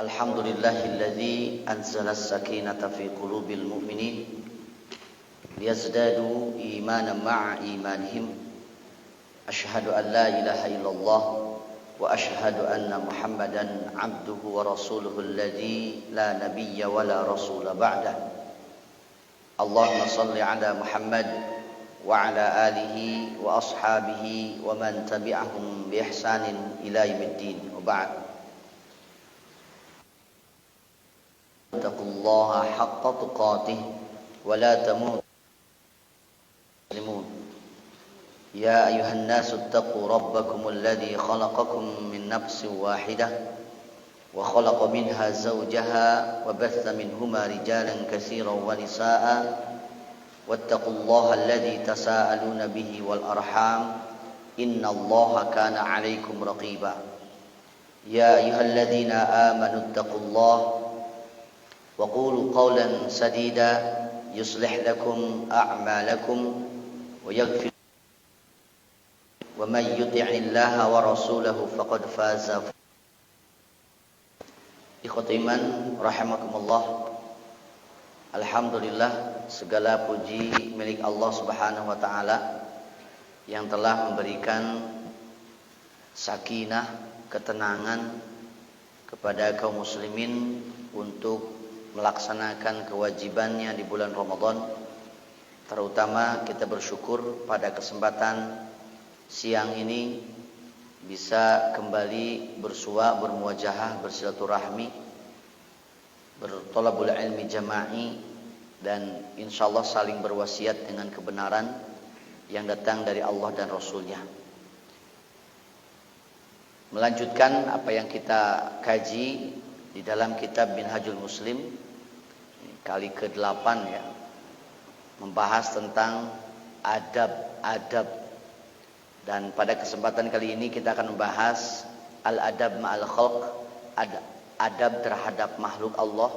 Alhamdulillahilladzi anzala as-sakinata fi qulubil mu'minin liyazdadu imanan ma'a imanihim. Asyhadu an la ilaha illallah wa asyhadu anna Muhammadan abduhu wa rasuluhu alladzi la nabiyya wa la rasula ba'dah. Allahumma shalli ala Muhammad wa ala alihi wa ashabihi wa man tabi'ahum bi ihsanin ila yaumiddin. Wa ba'd. Taqullaha haqqa tuqatih wa la tamutunna muslimun. Ya ayuhan nasu taqu rabbakumul ladzi khalaqakum min nafsin wahidah wa khalaqa minha zawjaha wa batha minhuma rijalan katsiran wa nisaa'a wattaqullaha alladzi tasaaluna bihi wal arham innallaha kana 'alaikum raqiba. Ya ayyuhalladzina amanu taqullaha wa qulu qawlan sadida yuslih lakum a'malakum wa yaghfir wa may yuti'illaha wa rasulahu faqad faza. Ikhwati iman rahimakumullah. Alhamdulillah, segala puji milik Allah Subhanahu wa taala yang telah memberikan sakinah, ketenangan kepada kaum muslimin untuk melaksanakan kewajibannya di bulan Ramadan. Terutama kita bersyukur pada kesempatan siang ini bisa kembali bersua, bermuajahah, bersilaturahmi, bertolabul ilmi jama'i, dan insyaallah saling berwasiat dengan kebenaran yang datang dari Allah dan Rasulnya. Melanjutkan apa yang kita kaji di dalam kitab Minhajul Muslim, kali ke-8 ya, membahas tentang adab-adab. Dan pada kesempatan kali ini kita akan membahas al-adab ma'al khalq, adab terhadap makhluk Allah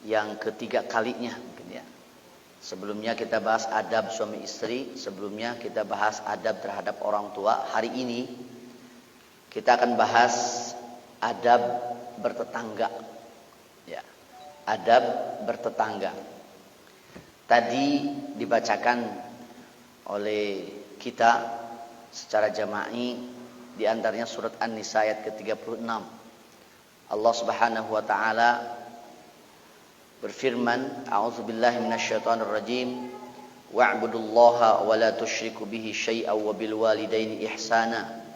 yang ketiga kalinya mungkin ya. Sebelumnya kita bahas adab suami istri, sebelumnya kita bahas adab terhadap orang tua. Hari ini kita akan bahas adab bertetangga. Ya, adab bertetangga. Tadi dibacakan oleh kita secara jama'i di antaranya surat An-Nisa ayat ke-36. Allah Subhanahu wa taala berfirman, a'udzubillahi minasyaitonir rajim, wa'budullaha wa la tusyriku bihi syai'an wa bil walidaini ihsana.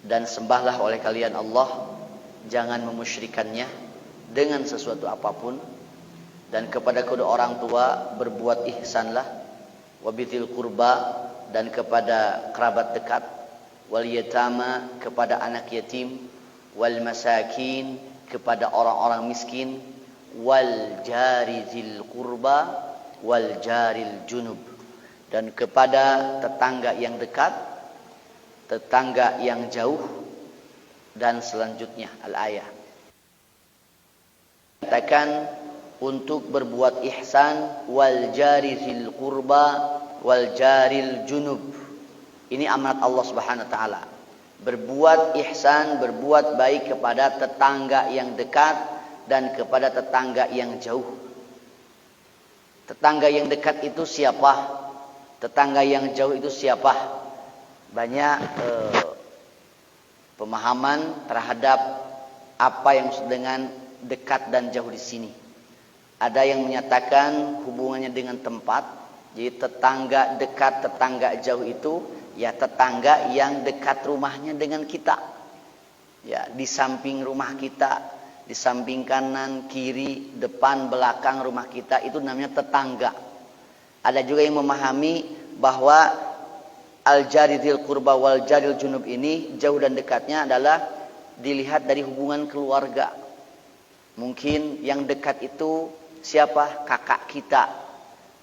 Dan sembahlah oleh kalian Allah, jangan memusyrikannya dengan sesuatu apapun, dan kepada kedua orang tua berbuat ihsanlah, wabidzil qurba, dan kepada kerabat dekat, wal yatama, kepada anak yatim, wal masakin, kepada orang-orang miskin, wal jari dzil qurba wal jaril junub, dan kepada tetangga yang dekat, tetangga yang jauh, dan selanjutnya al-ayah. Katakan untuk berbuat ihsan, wal jari dzil qurba wal jaril junub. Ini amanat Allah Subhanahu wa taala. Berbuat ihsan, berbuat baik kepada tetangga yang dekat dan kepada tetangga yang jauh. Tetangga yang dekat itu siapa? Tetangga yang jauh itu siapa? Banyak pemahaman terhadap apa yang maksud dengan dekat dan jauh di sini. Ada yang menyatakan hubungannya dengan tempat. Jadi tetangga dekat, tetangga jauh itu ya tetangga yang dekat rumahnya dengan kita. Ya, di samping rumah kita, di samping kanan, kiri, depan, belakang rumah kita, itu namanya tetangga. Ada juga yang memahami bahwa al-jari dzil qurba wal jaril junub ini jauh dan dekatnya adalah dilihat dari hubungan keluarga. Mungkin yang dekat itu siapa? Kakak kita,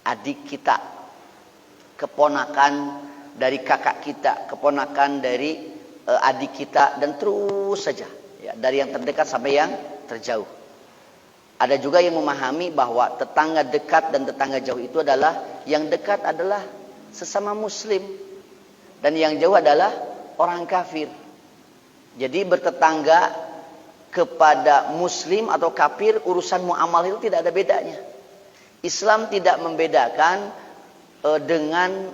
adik kita, keponakan dari kakak kita, keponakan dari adik kita, dan terus saja ya, dari yang terdekat sampai yang terjauh. Ada juga yang memahami bahwa tetangga dekat dan tetangga jauh itu adalah yang dekat adalah sesama muslim dan yang jauh adalah orang kafir. Jadi bertetangga kepada muslim atau kafir, urusan muamalah itu tidak ada bedanya. Islam tidak membedakan dengan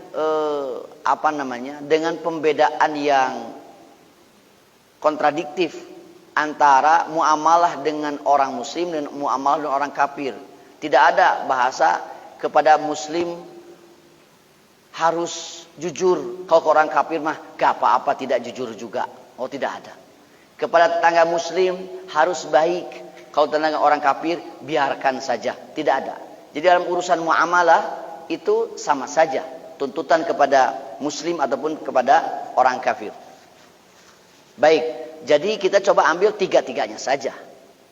dengan pembedaan yang kontradiktif antara muamalah dengan orang muslim dan muamalah dengan orang kafir. Tidak ada bahasa kepada muslim harus jujur, kalau ke orang kafir mah gak apa-apa tidak jujur juga. Oh, tidak ada. Kepada tetangga muslim harus baik, kalau tetangga orang kafir biarkan saja. Tidak ada. Jadi dalam urusan muamalah itu sama saja, tuntutan kepada muslim ataupun kepada orang kafir. Baik, jadi kita coba ambil tiga-tiganya saja,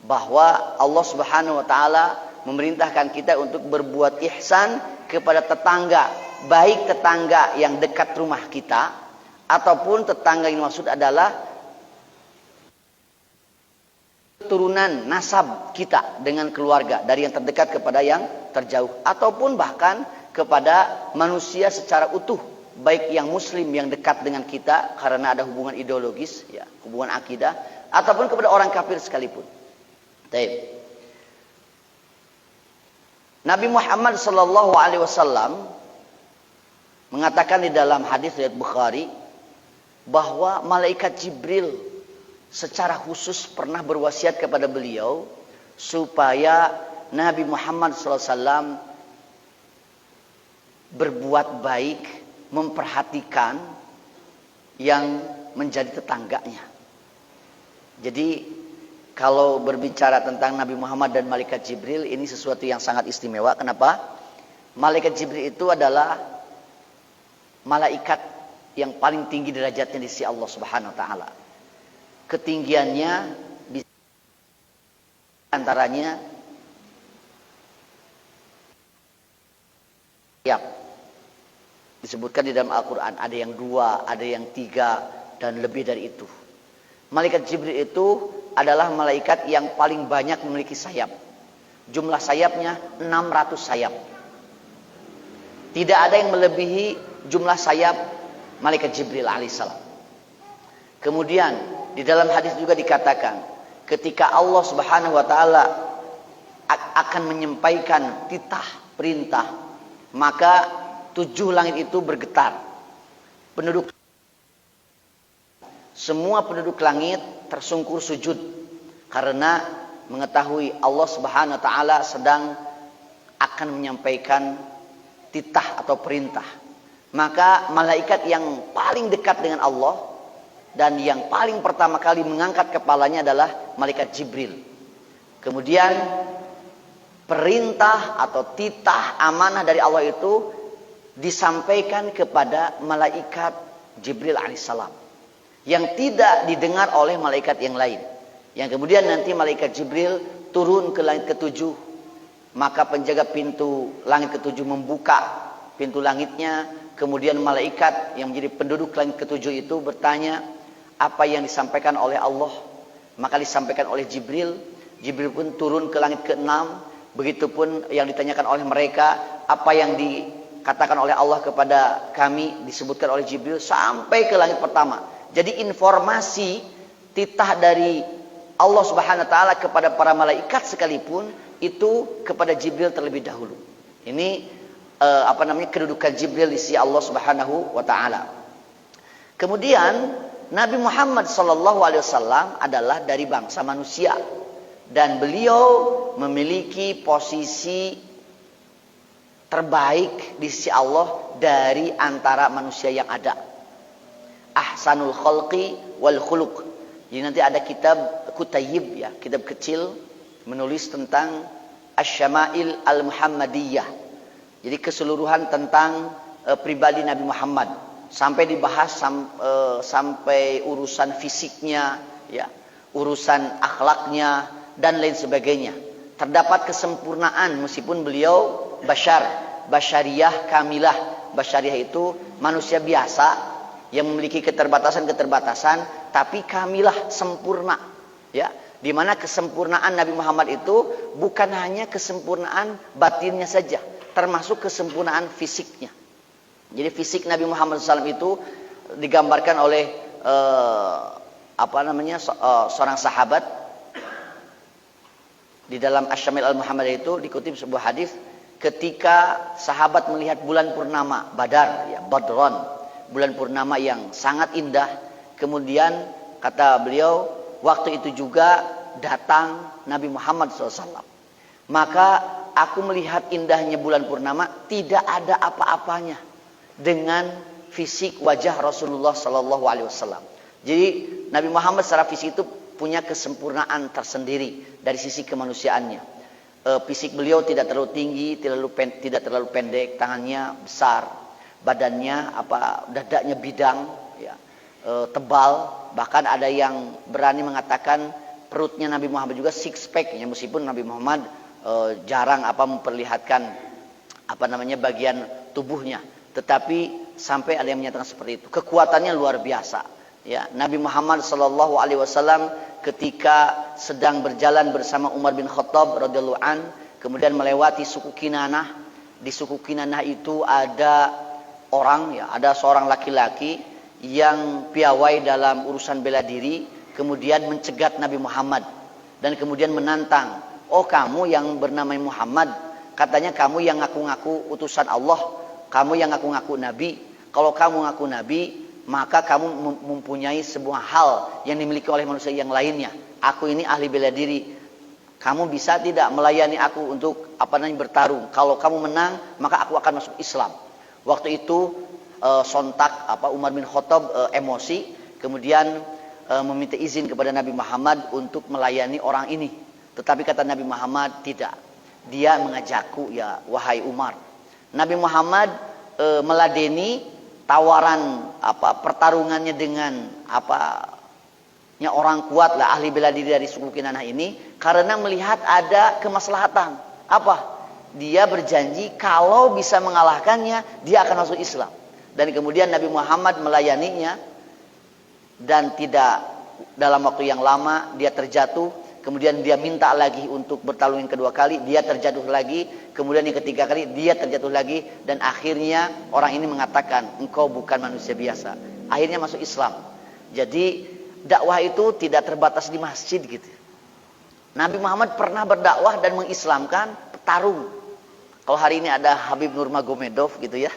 bahwa Allah Subhanahu wa taala memerintahkan kita untuk berbuat ihsan kepada tetangga, baik tetangga yang dekat rumah kita ataupun tetangga yang maksud adalah turunan nasab kita dengan keluarga, dari yang terdekat kepada yang terjauh, ataupun bahkan kepada manusia secara utuh, baik yang muslim yang dekat dengan kita karena ada hubungan ideologis, ya, hubungan akidah, ataupun kepada orang kafir sekalipun. Baik. Nabi Muhammad sallallahu alaihi wasallam mengatakan di dalam hadis riwayat Bukhari bahwa malaikat Jibril secara khusus pernah berwasiat kepada beliau supaya Nabi Muhammad SAW berbuat baik, memperhatikan yang menjadi tetangganya. Jadi kalau berbicara tentang Nabi Muhammad dan malaikat Jibril, ini sesuatu yang sangat istimewa. Kenapa? Malaikat Jibril itu adalah malaikat yang paling tinggi derajatnya di sisi Allah Subhanahu wa taala. Ketinggiannya antaranya disebutkan di dalam Al-Quran, ada yang 2, ada yang 3, dan lebih dari itu. Malaikat Jibril itu adalah malaikat yang paling banyak memiliki sayap. Jumlah sayapnya 600 sayap. Tidak ada yang melebihi jumlah sayap malaikat Jibril alaihissalam. Kemudian di dalam hadis juga dikatakan, ketika Allah Subhanahu wa taala akan menyampaikan titah perintah, maka 7 langit itu bergetar. Semua penduduk langit tersungkur sujud karena mengetahui Allah Subhanahu wa taala sedang akan menyampaikan titah atau perintah. Maka malaikat yang paling dekat dengan Allah dan yang paling pertama kali mengangkat kepalanya adalah malaikat Jibril. Kemudian perintah atau titah amanah dari Allah itu disampaikan kepada malaikat Jibril alaihissalam, yang tidak didengar oleh malaikat yang lain. Yang kemudian nanti malaikat Jibril turun ke langit ke-7. Maka penjaga pintu langit ke-7 membuka pintu langitnya. Kemudian malaikat yang menjadi penduduk langit ke-7 itu bertanya apa yang disampaikan oleh Allah. Maka disampaikan oleh Jibril. Jibril pun turun ke langit ke-6. Begitupun yang ditanyakan oleh mereka, apa yang dikatakan oleh Allah kepada kami disebutkan oleh Jibril sampai ke langit pertama. Jadi informasi titah dari Allah Subhanahu wa taala kepada para malaikat sekalipun itu kepada Jibril terlebih dahulu. Ini kedudukan Jibril di sisi Allah Subhanahu wa taala. Kemudian Nabi Muhammad sallallahu alaihi wasallam adalah dari bangsa manusia dan beliau memiliki posisi terbaik di sisi Allah dari antara manusia yang ada. Ahsanul khalqi wal khuluq. Jadi nanti ada kitab Kutayib, ya, kitab kecil menulis tentang Asy-Syama'il Al-Muhammadiyah. Jadi keseluruhan tentang pribadi Nabi Muhammad, sampai dibahas sampai urusan fisiknya, ya, urusan akhlaknya dan lain sebagainya. Terdapat kesempurnaan meskipun beliau basyariyah kamilah. Basyariyah itu manusia biasa yang memiliki keterbatasan-keterbatasan, tapi kamilah, sempurna, ya. Di mana kesempurnaan Nabi Muhammad itu bukan hanya kesempurnaan batinnya saja, termasuk kesempurnaan fisiknya. Jadi fisik Nabi Muhammad SAW itu digambarkan oleh seorang sahabat Di dalam Asy-Syamil Al-Muhammadiyah itu dikutip sebuah hadis ketika sahabat melihat bulan purnama Badar, ya, Badron, bulan purnama yang sangat indah. Kemudian kata beliau, waktu itu juga datang Nabi Muhammad SAW. Maka aku melihat indahnya bulan purnama, tidak ada apa-apanya dengan fisik wajah Rasulullah SAW. Jadi Nabi Muhammad secara fisik itu punya kesempurnaan tersendiri dari sisi kemanusiaannya. Fisik beliau tidak terlalu tinggi, tidak terlalu pendek, tangannya besar, badannya dadanya bidang, ya, tebal. Bahkan ada yang berani mengatakan perutnya Nabi Muhammad juga six pack, ya, meskipun Nabi Muhammad jarang memperlihatkan bagian tubuhnya, tetapi sampai ada yang menyatakan seperti itu. Kekuatannya luar biasa. Ya, Nabi Muhammad SAW ketika sedang berjalan bersama Umar bin Khattab radhiyallahu an, kemudian melewati suku Kinanah. Di suku Kinanah itu ada orang, ya, ada seorang laki-laki yang piawai dalam urusan bela diri, kemudian mencegat Nabi Muhammad dan kemudian menantang, "Oh, kamu yang bernama Muhammad, katanya kamu yang ngaku-ngaku utusan Allah, kamu yang ngaku-ngaku nabi. Kalau kamu ngaku nabi, maka kamu mempunyai sebuah hal yang dimiliki oleh manusia yang lainnya. Aku ini ahli bela diri. Kamu bisa tidak melayani aku untuk bertarung? Kalau kamu menang, maka aku akan masuk Islam." Waktu itu sontak Umar bin Khattab emosi, kemudian meminta izin kepada Nabi Muhammad untuk melayani orang ini. Tetapi kata Nabi Muhammad, tidak. Dia mengajakku, ya wahai Umar. Nabi Muhammad meladeni tawaran pertarungannya dengan orang kuat lah, ahli bela diri dari suku Kinanah ini, karena melihat ada kemaslahatan. Dia berjanji kalau bisa mengalahkannya, dia akan masuk Islam. Dan kemudian Nabi Muhammad melayaninya, dan tidak dalam waktu yang lama dia terjatuh. Kemudian dia minta lagi untuk bertarung yang kedua kali, dia terjatuh lagi. Kemudian yang ketiga kali dia terjatuh lagi, dan akhirnya orang ini mengatakan, "Engkau bukan manusia biasa." Akhirnya masuk Islam. Jadi dakwah itu tidak terbatas di masjid gitu. Nabi Muhammad pernah berdakwah dan mengislamkan petarung. Kalau hari ini ada Habib Nurmagomedov gitu ya,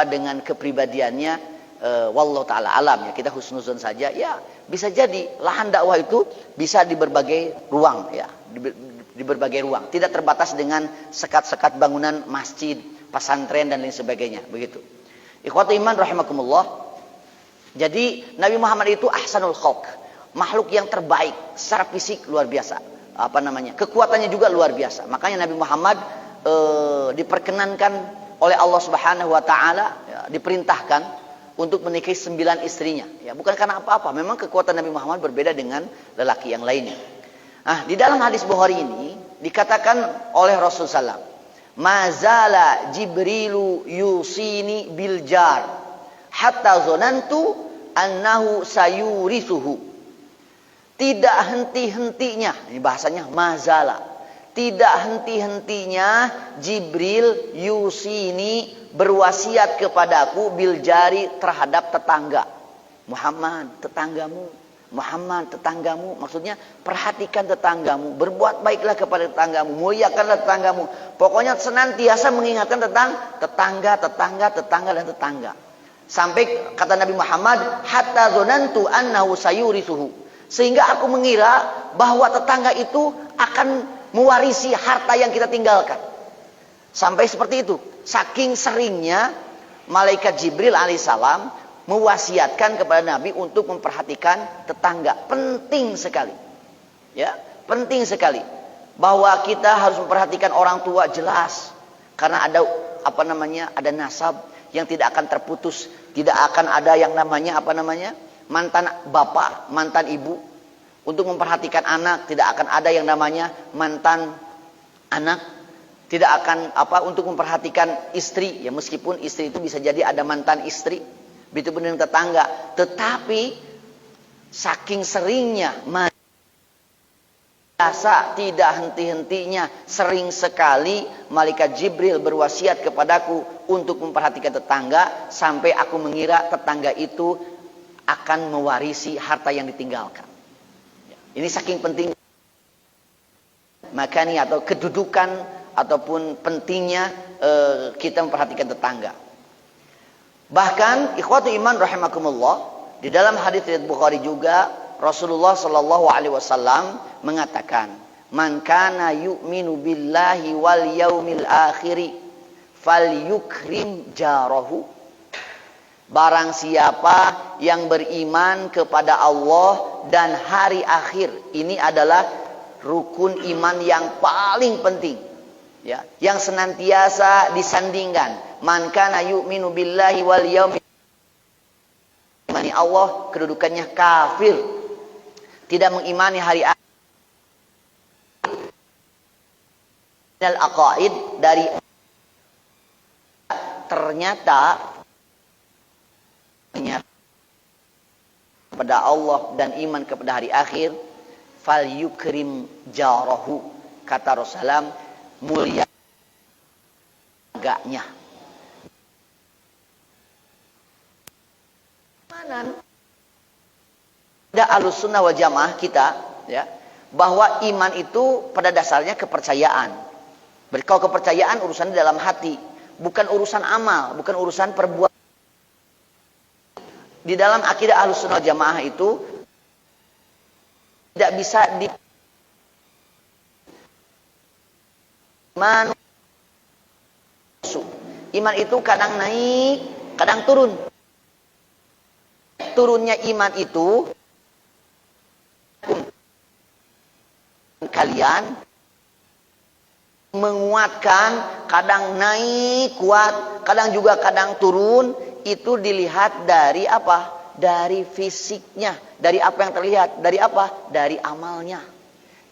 dengan kepribadiannya, wallahu taala alam, ya, kita husnuzon saja, ya bisa jadi lahan dakwah itu bisa di berbagai ruang, ya, di berbagai ruang, tidak terbatas dengan sekat-sekat bangunan masjid, pesantren dan lain sebagainya, begitu. Ikhwati iman rahimakumullah. Jadi Nabi Muhammad itu ahsanul khalq, makhluk yang terbaik secara fisik, luar biasa. Kekuatannya juga luar biasa. Makanya Nabi Muhammad diperkenankan oleh Allah Subhanahu wa taala, ya, diperintahkan untuk menikahi 9 istrinya. Ya, bukan karena apa-apa, memang kekuatan Nabi Muhammad berbeda dengan lelaki yang lainnya. Di dalam hadis Bukhari ini dikatakan oleh Rasulullah SAW, "Mazala Jibrilu yusini bil jar hatta zonantu annahu sayurisuhu." Tidak henti-hentinya, ini bahasanya mazala. Tidak henti-hentinya Jibril yusini berwasiat kepadaku bil jari terhadap tetangga. Muhammad, tetanggamu. Muhammad, tetanggamu. Maksudnya perhatikan tetanggamu, berbuat baiklah kepada tetanggamu, muliakanlah tetanggamu. Pokoknya senantiasa mengingatkan tentang tetangga dan tetangga. Sampai kata Nabi Muhammad, hatta zonantu annahu sayurisuhu. Sehingga aku mengira bahwa tetangga itu akan mewarisi harta yang kita tinggalkan. Sampai seperti itu. Saking seringnya malaikat Jibril alaihissalam mewasiatkan kepada Nabi untuk memperhatikan tetangga. Penting sekali. Ya, penting sekali. Bahwa kita harus memperhatikan orang tua, jelas. Karena ada ada nasab yang tidak akan terputus, tidak akan ada yang namanya mantan bapak, mantan ibu. Untuk memperhatikan anak, tidak akan ada yang namanya mantan anak. Tidak akan untuk memperhatikan istri, ya meskipun istri itu bisa jadi ada mantan istri, begitu pun dengan tetangga. Tetapi saking seringnya, biasa tidak henti-hentinya, sering sekali malaikat Jibril berwasiat kepadaku untuk memperhatikan tetangga, sampai aku mengira tetangga itu akan mewarisi harta yang ditinggalkan. Ini saking penting. makani atau kedudukan ataupun pentingnya kita memperhatikan tetangga. Bahkan ikhwatu iman rahimakumullah, di dalam hadis riwayat Bukhari juga Rasulullah sallallahu alaihi wasallam mengatakan, "Man kana yu'minu billahi wal yaumil akhir falyukrim jarahu." Barang siapa yang beriman kepada Allah dan hari akhir, ini adalah rukun iman yang paling penting, ya, yang senantiasa disandingkan. Man kana yu'minu billahi wal yaumil akhir, Allah kedudukannya kafir, tidak mengimani hari akhir. Al-aqaid, dari ternyata kepada Allah dan iman kepada hari akhir, fal yukrim jarahu, kata Rasulullah, mulia agaknya. Mana ada Ahlussunnah wal Jamaah kita, ya, bahwa iman itu pada dasarnya kepercayaan. Kalau kepercayaan urusan dalam hati, bukan urusan amal, bukan urusan perbuatan. Di dalam akidah Ahlussunnah wal Jamaah itu tidak bisa iman itu kadang naik, kadang turun. Turunnya iman itu kalian menguatkan, kadang naik kuat, kadang juga kadang turun. Itu dilihat dari apa? Dari fisiknya, dari apa yang terlihat, dari apa? Dari amalnya.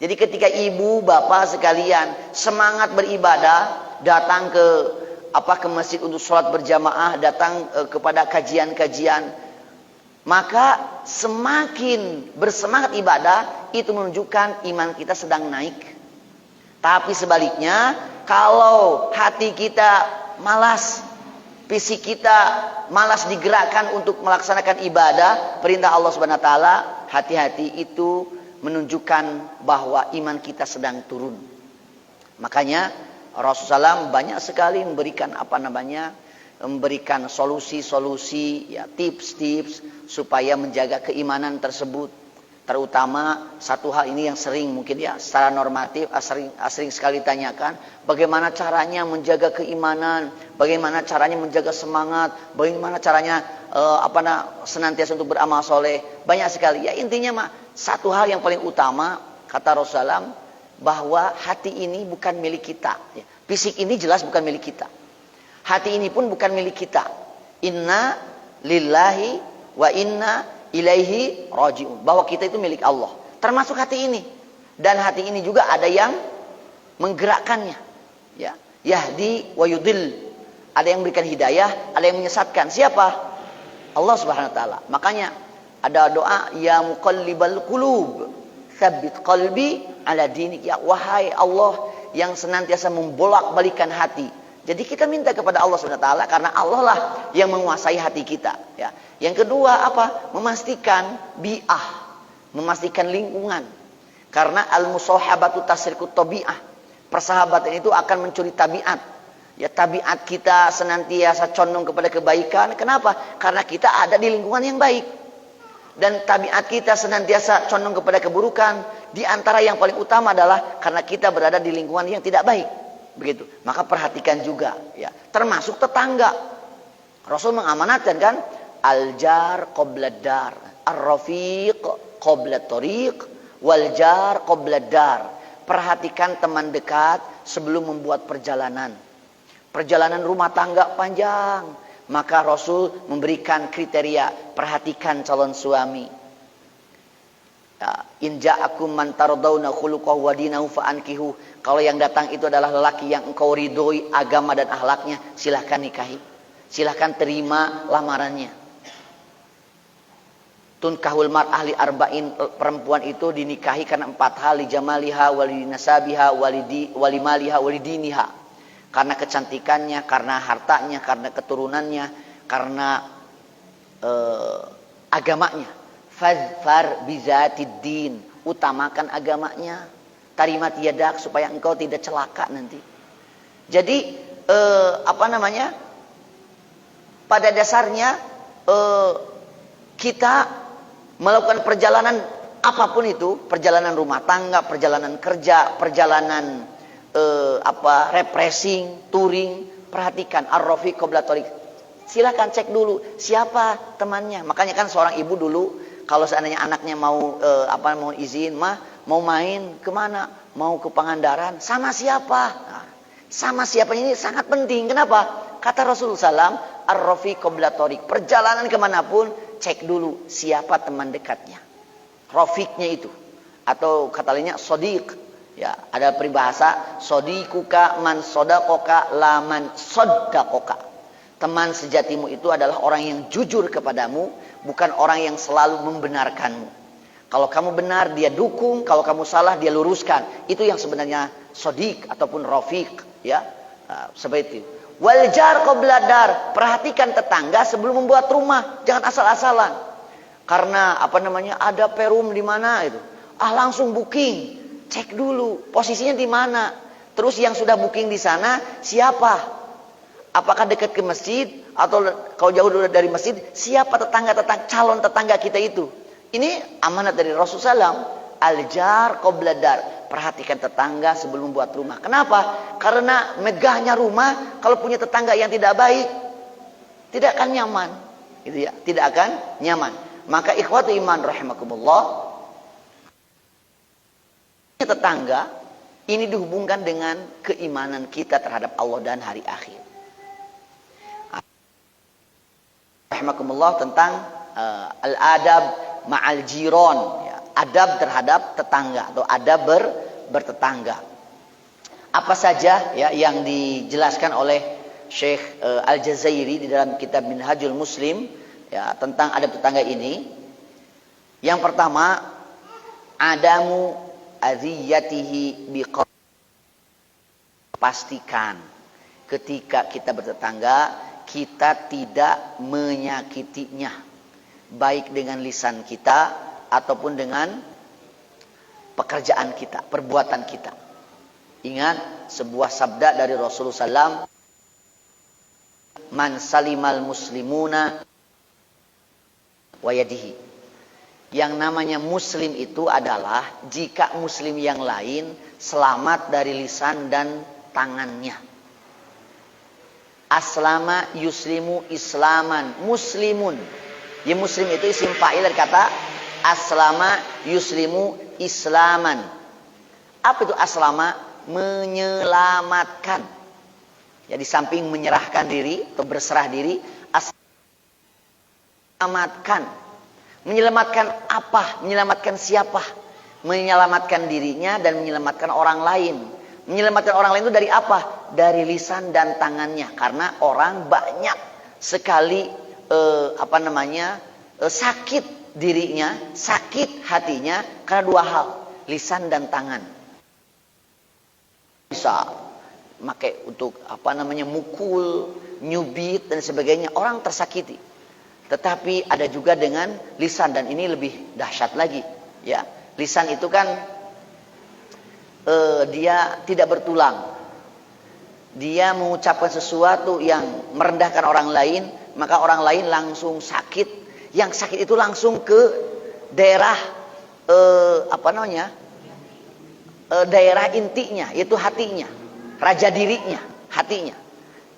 Jadi ketika ibu bapak sekalian semangat beribadah, datang ke masjid untuk sholat berjamaah, datang kepada kajian-kajian, maka semakin bersemangat ibadah, itu menunjukkan iman kita sedang naik. Tapi sebaliknya, kalau hati kita malas, fisik kita malas digerakkan untuk melaksanakan ibadah perintah Allah Subhanahu wa taala, hati-hati, itu menunjukkan bahwa iman kita sedang turun. Makanya Rasulullah SAW banyak sekali memberikan memberikan solusi-solusi, ya, tips-tips supaya menjaga keimanan tersebut. Terutama satu hal ini yang sering mungkin, ya, secara normatif sering sekali tanyakan, bagaimana caranya menjaga keimanan, bagaimana caranya menjaga semangat, bagaimana caranya senantiasa untuk beramal soleh. Banyak sekali. Ya, intinya satu hal yang paling utama, kata Rasulullah, bahwa hati ini bukan milik kita. Ya, fisik ini jelas bukan milik kita. Hati ini pun bukan milik kita. Inna lillahi wa inna ilaihi raji'un, bahwa kita itu milik Allah, termasuk hati ini. Dan hati ini juga ada yang menggerakkannya, ya, yahdi wa yudil, ada yang memberikan hidayah, ada yang menyesatkan. Siapa? Allah Subhanahu wa taala. Makanya ada doa, ya muqallibal qulub tsabbit qalbi ala dinik, ya, wahai Allah yang senantiasa membolak-balikan hati. Jadi kita minta kepada Allah Subhanahu wa taala, karena Allah lah yang menguasai hati kita, ya. Yang kedua apa? Memastikan bi'ah, memastikan lingkungan. Karena al-musahabatu tasriqut tabi'ah. Persahabatan itu akan mencuri tabiat. Ya, tabiat kita senantiasa condong kepada kebaikan. Kenapa? Karena kita ada di lingkungan yang baik. Dan tabiat kita senantiasa condong kepada keburukan. Di antara yang paling utama adalah karena kita berada di lingkungan yang tidak baik. Begitu. Maka perhatikan juga, ya, termasuk tetangga. Rasul mengamanatkan, kan, al-jar qoblad dar, ar-rafiq qoblad tariq, wal jar qoblad dar. Perhatikan teman dekat sebelum membuat perjalanan. Perjalanan rumah tangga panjang, maka Rasul memberikan kriteria, perhatikan calon suami. In ja'akum man tardawna khuluquhu wa dinahu fa'ankihu. Kalau yang datang itu adalah lelaki yang engkau ridhoi agama dan akhlaknya, silahkan nikahi. Silahkan terima lamarannya. Tunkahul mar'ah li arba'in, perempuan itu dinikahi karena 4 hal, li jamaliha, wali nasabiha, wali maliha, wali diniha. Karena kecantikannya, karena hartanya, karena keturunannya, karena agamanya. Fadfar bizatid din, utamakan agamanya. tarimat yadak, supaya engkau tidak celaka nanti. Jadi pada dasarnya kita melakukan perjalanan apapun itu, perjalanan rumah tangga, perjalanan kerja, perjalanan refreshing, touring, perhatikan ar-rafiq qabla tariq. Silakan cek dulu siapa temannya. Makanya kan seorang ibu dulu kalau seandainya anaknya mau mau izin, mau main kemana? Mau ke Pangandaran, sama siapa? Nah, sama siapanya ini sangat penting. Kenapa? Kata Rasulullah SAW, ar-rafiq qabla tariq. Perjalanan kemanapun, cek dulu siapa teman dekatnya. Rafiqnya itu. Atau kata lainnya sodiq. Ya, ada peribahasa, sodiquka man sodakoka la man soddakoka. Teman sejatimu itu adalah orang yang jujur kepadamu, bukan orang yang selalu membenarkanmu. Kalau kamu benar, dia dukung. Kalau kamu salah, dia luruskan. Itu yang sebenarnya sodiq ataupun rafiq. Ya, seperti itu. Wal jar qabla dar. Perhatikan tetangga sebelum membuat rumah. Jangan asal-asalan. Karena ada perum di mana itu. Langsung booking. Cek dulu posisinya di mana. Terus yang sudah booking di sana siapa? Apakah dekat ke masjid atau kalau jauh dari masjid? Siapa calon tetangga kita itu? Ini amanat dari Rasulullah SAW. Al-jar qabla dar. Perhatikan tetangga sebelum membuat rumah. Kenapa? Karena megahnya rumah, kalau punya tetangga yang tidak baik, tidak akan nyaman. Gitu ya, tidak akan nyaman. Maka ikhwatu iman rahimakumullah, tetangga ini dihubungkan dengan keimanan kita terhadap Allah dan hari akhir. Rahimakumullah tentang al-adab ma'al jiron, ya, adab terhadap tetangga atau adab bertetangga. Apa saja ya yang dijelaskan oleh Syekh Al-Jazairi di dalam kitab Minhajul Muslim ya tentang adab tetangga ini. Yang pertama, adamu aziyatihi biqaul. Pastikan ketika kita bertetangga kita tidak menyakitinya, baik dengan lisan kita ataupun dengan pekerjaan kita, perbuatan kita. Ingat sebuah sabda dari Rasulullah SAW, man salimal muslimuna wa yadihi. Yang namanya muslim itu adalah jika muslim yang lain selamat dari lisan dan tangannya. Aslama yuslimu islaman, muslimun. Ya, muslim itu isim fa'il dari kata aslama yuslimu islaman. Apa itu aslama? Menyelamatkan. Ya, di samping menyerahkan diri atau berserah diri, menyelamatkan. Menyelamatkan apa? Menyelamatkan siapa? Menyelamatkan dirinya dan menyelamatkan orang lain. Menyelamatkan orang lain itu dari apa? Dari lisan dan tangannya. Karena orang banyak sekali sakit dirinya, sakit hatinya karena dua hal, lisan dan tangan. Bisa pakai untuk mukul, nyubit dan sebagainya, orang tersakiti. Tetapi ada juga dengan lisan, dan ini lebih dahsyat lagi, ya. Lisan itu kan dia tidak bertulang. Dia mengucapkan sesuatu yang merendahkan orang lain, maka orang lain langsung sakit. Yang sakit itu langsung ke daerah daerah intinya, yaitu hatinya, raja dirinya, hatinya.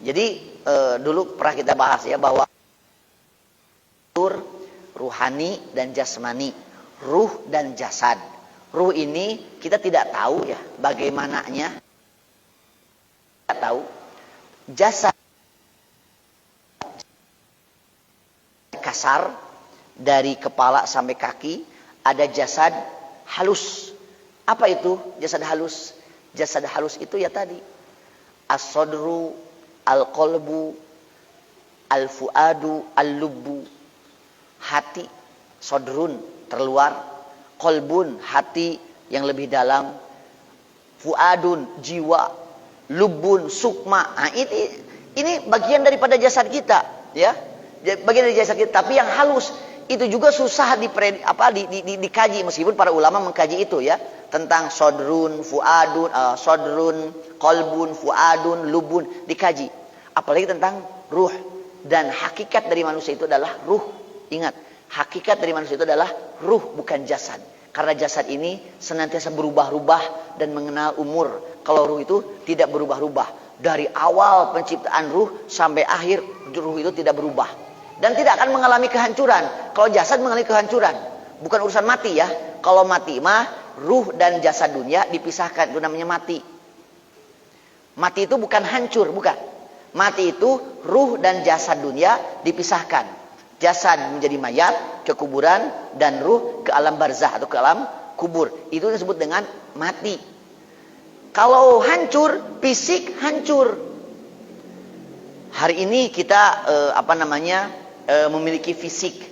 Jadi dulu pernah kita bahas ya bahwa ruhani dan jasmani, ruh dan jasad. Ruh ini kita tidak tahu ya bagaimananya, tidak tahu. Jasad kasar dari kepala sampai kaki, ada jasad halus. Apa itu jasad halus? Jasad halus itu ya tadi as-sadru, al-qalbu, al-fuadu, al-lubbu. Hati, sodrun terluar, qalbun hati yang lebih dalam, fuadun jiwa, lubbun sukma. Nah, ini bagian daripada jasad kita, ya. Bagian dari jasad kita, tapi yang halus, itu juga susah dikaji, meskipun para ulama mengkaji itu ya, tentang sodrun, fuadun, sodrun, kolbun, fuadun, lubun, dikaji. Apalagi tentang ruh, dan hakikat dari manusia itu adalah ruh. Ingat, hakikat dari manusia itu adalah ruh, bukan jasad. Karena jasad ini senantiasa berubah-ubah dan mengenal umur. Kalau ruh itu tidak berubah-ubah. Dari awal penciptaan ruh sampai akhir, ruh itu tidak berubah. Dan tidak akan mengalami kehancuran. Kalau jasad mengalami kehancuran. Bukan urusan mati ya. Kalau mati mah, ruh dan jasad dunia dipisahkan. Itu namanya mati. Mati itu bukan hancur, bukan. Mati itu ruh dan jasad dunia dipisahkan. Jasad menjadi mayat ke kuburan, dan ruh ke alam barzah atau ke alam kubur. Itu disebut dengan mati. Kalau hancur, fisik hancur. Hari ini kita memiliki fisik.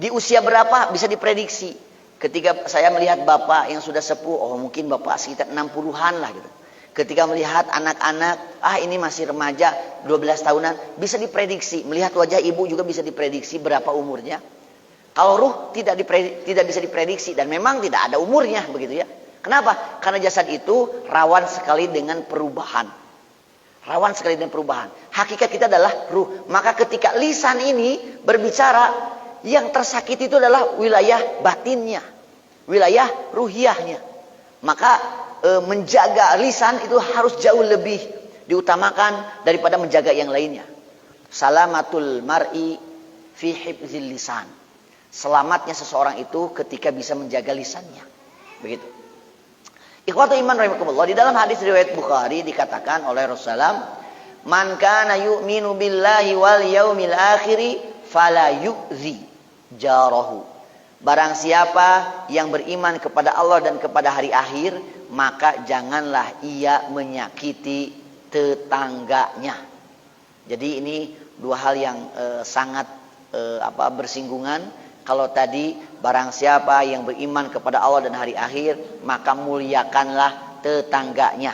Di usia berapa bisa diprediksi. Ketika saya melihat bapak yang sudah sepuh, mungkin bapak sekitar 60-an lah gitu. Ketika melihat anak-anak, ini masih remaja, 12 tahunan, bisa diprediksi. Melihat wajah ibu juga bisa diprediksi berapa umurnya. Kalau ruh tidak bisa diprediksi, dan memang tidak ada umurnya, begitu ya. Kenapa? Karena jasad itu rawan sekali dengan perubahan. Rawan sekali dengan perubahan. Hakikat kita adalah ruh. Maka ketika lisan ini berbicara, yang tersakiti itu adalah wilayah batinnya, wilayah ruhiyahnya. Maka menjaga lisan itu harus jauh lebih diutamakan daripada menjaga yang lainnya. Salamatul mar'i fi hifzil lisan. Selamatnya seseorang itu ketika bisa menjaga lisannya. Begitu. Ikhwatul iman rahimakumullah, di dalam hadis riwayat Bukhari dikatakan oleh Rasulullah, "Man kana yu'minu billahi wal yaumil akhir fala yu'zi jarahu." Barang siapa yang beriman kepada Allah dan kepada hari akhir, maka janganlah ia menyakiti tetangganya. Jadi ini dua hal yang sangat bersinggungan. Kalau tadi barang siapa yang beriman kepada Allah dan hari akhir, maka muliakanlah tetangganya.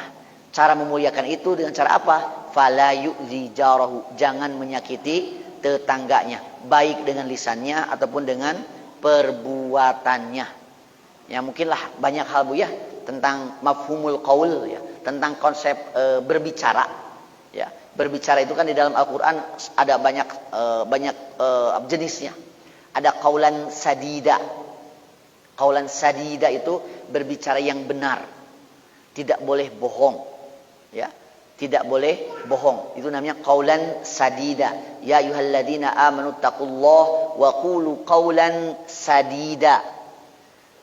Cara memuliakan itu dengan cara apa? Fala yu'zi jarahu, jangan menyakiti tetangganya, baik dengan lisannya ataupun dengan perbuatannya. Ya mungkinlah banyak hal Bu ya, tentang mafhumul qaul ya, tentang konsep berbicara. Ya, berbicara itu kan di dalam Al-Qur'an ada banyak jenisnya. Ada qaulan sadida. Qaulan sadida itu berbicara yang benar. Tidak boleh bohong. Ya, tidak boleh bohong. Itu namanya qaulan sadida. Ya ayyuhalladzina amanu taqullaha wa qulu qaulan sadida.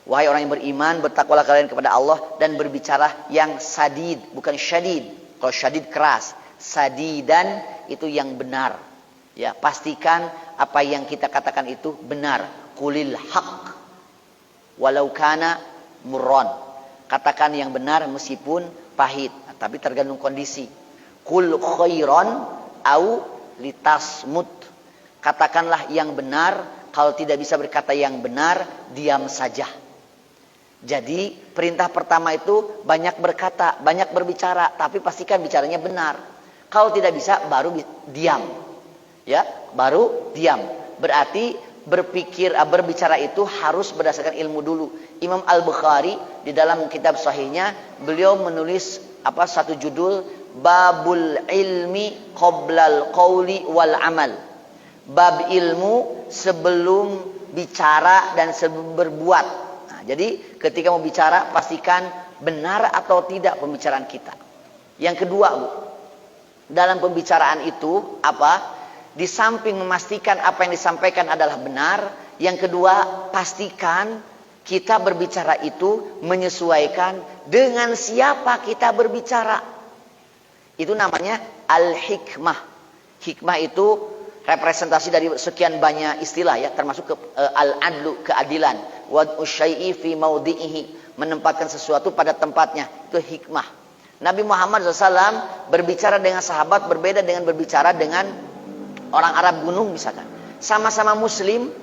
Wahai orang yang beriman, bertakwalah kalian kepada Allah dan berbicara yang sadid, bukan syadid. Kalau syadid keras, sadidan itu yang benar. Ya, pastikan apa yang kita katakan itu benar. Qulil haq walau kana murran. Katakan yang benar meskipun pahit, tapi tergantung kondisi. Qul khairan au litasmut. Katakanlah yang benar, kalau tidak bisa berkata yang benar, diam saja. Jadi perintah pertama itu banyak berkata, banyak berbicara, tapi pastikan bicaranya benar. Kalau tidak bisa baru diam. Ya, baru diam. Berarti berbicara itu harus berdasarkan ilmu dulu. Imam Al-Bukhari di dalam kitab sahihnya, beliau menulis satu judul, Babul ilmi qoblal qawli wal amal. Bab ilmu sebelum bicara dan sebelum berbuat. Nah, jadi ketika mau bicara pastikan benar atau tidak pembicaraan kita. Yang kedua Bu, dalam pembicaraan itu di samping memastikan apa yang disampaikan adalah benar, yang kedua pastikan kita berbicara itu menyesuaikan dengan siapa kita berbicara. Itu namanya al-hikmah. Hikmah itu representasi dari sekian banyak istilah ya, termasuk al-adlu, keadilan, wad'u syai'i fi maudhi'ihi, menempatkan sesuatu pada tempatnya. Itu hikmah. Nabi Muhammad SAW berbicara dengan sahabat berbeda dengan berbicara dengan orang Arab gunung misalkan. Sama-sama muslim,